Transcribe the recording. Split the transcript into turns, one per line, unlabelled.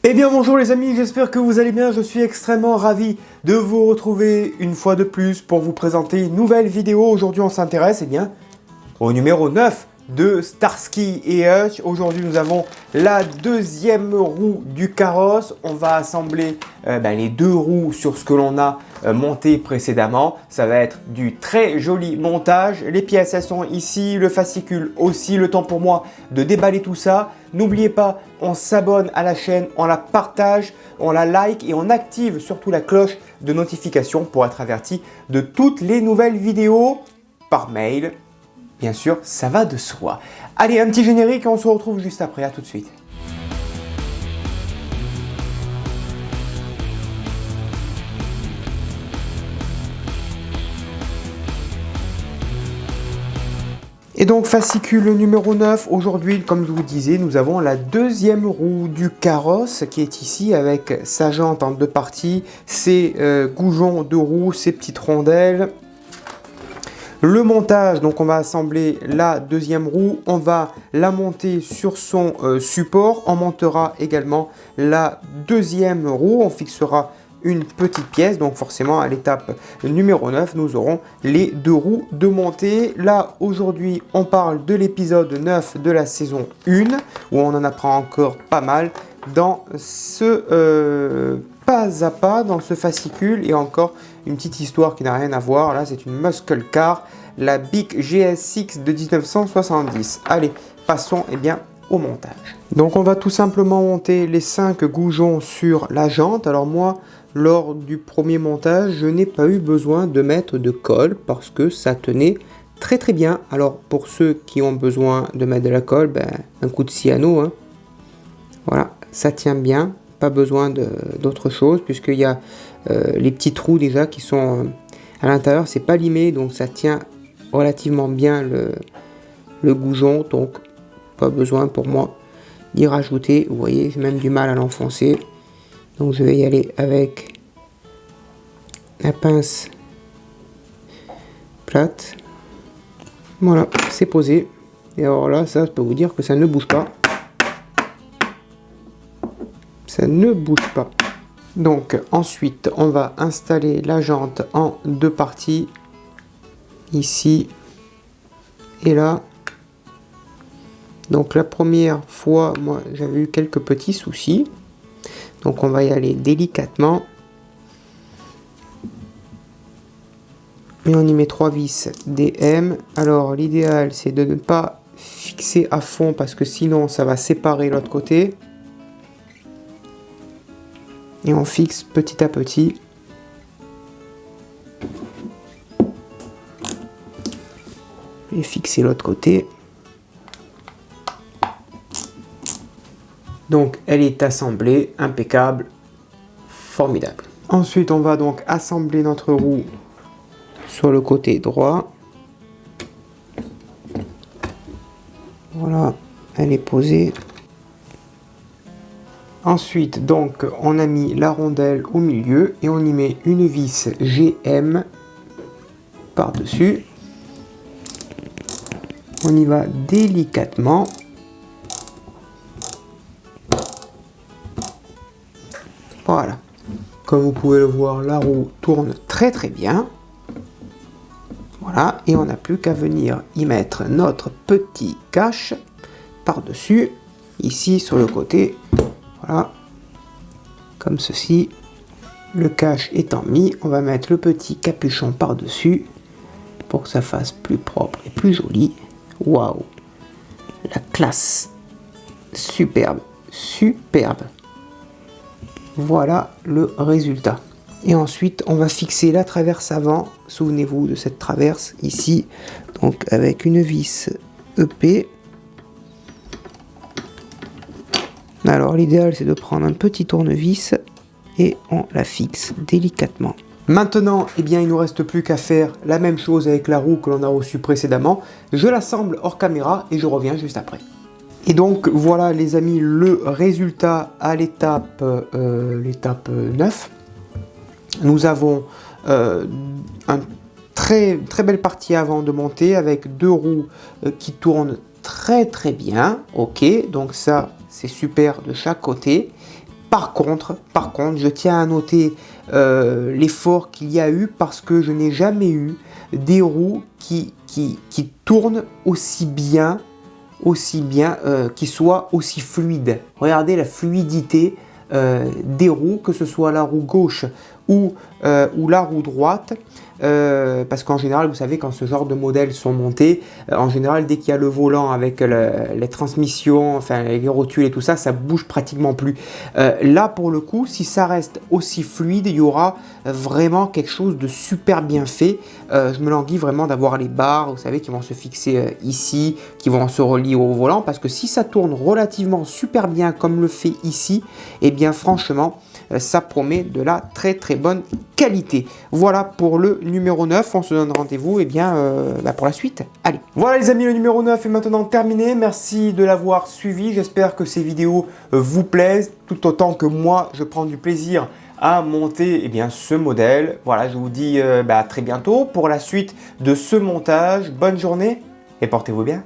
Eh bien bonjour les amis, j'espère que vous allez bien, je suis extrêmement ravi de vous retrouver une fois de plus pour vous présenter une nouvelle vidéo. Aujourd'hui on s'intéresse au numéro 9 de Starsky et Hutch. Aujourd'hui nous avons la deuxième roue du carrosse. On va assembler les deux roues sur ce que l'on a monté précédemment. Ça va être du très joli montage. Les pièces elles sont ici, le fascicule aussi. Le temps pour moi de déballer tout ça. N'oubliez pas, on s'abonne à la chaîne, on la partage, on la like et on active surtout la cloche de notification pour être averti de toutes les nouvelles vidéos par mail. Bien sûr, ça va de soi. Allez, un petit générique et on se retrouve juste après. À tout de suite. Et donc fascicule numéro 9, aujourd'hui comme je vous disais, nous avons la deuxième roue du carrosse qui est ici avec sa jante en deux parties, ses goujons de roue, ses petites rondelles. Le montage, donc on va assembler la deuxième roue, on va la monter sur son support, on montera également la deuxième roue, on fixera une petite pièce, donc forcément à l'étape numéro 9, nous aurons les deux roues de montée. Là, aujourd'hui, on parle de l'épisode 9 de la saison 1, où on en apprend encore pas mal dans ce pas à pas, dans ce fascicule, et encore une petite histoire qui n'a rien à voir. Là, c'est une muscle car, la Bic GS6 de 1970. Allez, passons au montage. Donc on va tout simplement monter les 5 goujons sur la jante. Alors moi, lors du premier montage, je n'ai pas eu besoin de mettre de colle parce que ça tenait très bien. Alors pour ceux qui ont besoin de mettre de la colle, un coup de cyano, hein. Voilà, ça tient bien, pas besoin d'autre chose puisqu'il y a les petits trous déjà qui sont à l'intérieur, c'est pas limé, donc ça tient relativement bien le goujon, donc pas besoin pour moi d'y rajouter. Vous voyez, j'ai même du mal à l'enfoncer, donc je vais y aller avec la pince plate. Voilà, c'est posé. Et alors là, ça, je peux vous dire que ça ne bouge pas. Ça ne bouge pas. Donc ensuite, on va installer la jante en deux parties. Ici et là. Donc la première fois, moi j'avais eu quelques petits soucis. Donc on va y aller délicatement. Et on y met 3 vis DM. Alors l'idéal c'est de ne pas fixer à fond parce que sinon ça va séparer l'autre côté. Et on fixe petit à petit. Et fixer l'autre côté. Donc elle est assemblée, impeccable, formidable. Ensuite on va donc assembler notre roue sur le côté droit. Voilà, elle est posée. Ensuite donc on a mis la rondelle au milieu et on y met une vis GM par dessus. On y va délicatement. Voilà. Comme vous pouvez le voir, la roue tourne très bien. Voilà. Et on n'a plus qu'à venir y mettre notre petit cache par-dessus. Ici sur le côté. Voilà. Comme ceci. Le cache étant mis, on va mettre le petit capuchon par-dessus pour que ça fasse plus propre et plus joli. Waouh, la classe, superbe. Voilà le résultat. Et ensuite on va fixer la traverse avant. Souvenez-vous de cette traverse ici, donc avec une vis EP. Alors l'idéal c'est de prendre un petit tournevis et on la fixe délicatement. Maintenant, il ne nous reste plus qu'à faire la même chose avec la roue que l'on a reçue précédemment. Je l'assemble hors caméra et je reviens juste après. Et donc voilà les amis, le résultat à l'étape 9. Nous avons une très belle partie avant de monter avec deux roues qui tournent très bien. Ok, donc ça c'est super de chaque côté. Par contre, je tiens à noter l'effort qu'il y a eu parce que je n'ai jamais eu des roues qui tournent aussi bien, qui soient aussi fluides. Regardez la fluidité des roues, que ce soit la roue gauche ou la roue droite. Parce qu'en général, vous savez, quand ce genre de modèles sont montés, en général, dès qu'il y a le volant avec les transmissions, enfin les rotules et tout ça, ça bouge pratiquement plus. Là, pour le coup, si ça reste aussi fluide, il y aura vraiment quelque chose de super bien fait. Je me languis vraiment d'avoir les barres, vous savez, qui vont se fixer ici, qui vont se relier au volant, parce que si ça tourne relativement super bien comme le fait ici, eh bien franchement, ça promet de la très bonne qualité. Voilà pour le numéro 9, on se donne rendez-vous pour la suite. Allez, voilà les amis, le numéro 9 est maintenant terminé. Merci de l'avoir suivi, j'espère que ces vidéos vous plaisent, tout autant que moi je prends du plaisir à monter ce modèle. Voilà, je vous dis à très bientôt pour la suite de ce montage. Bonne journée et portez-vous bien.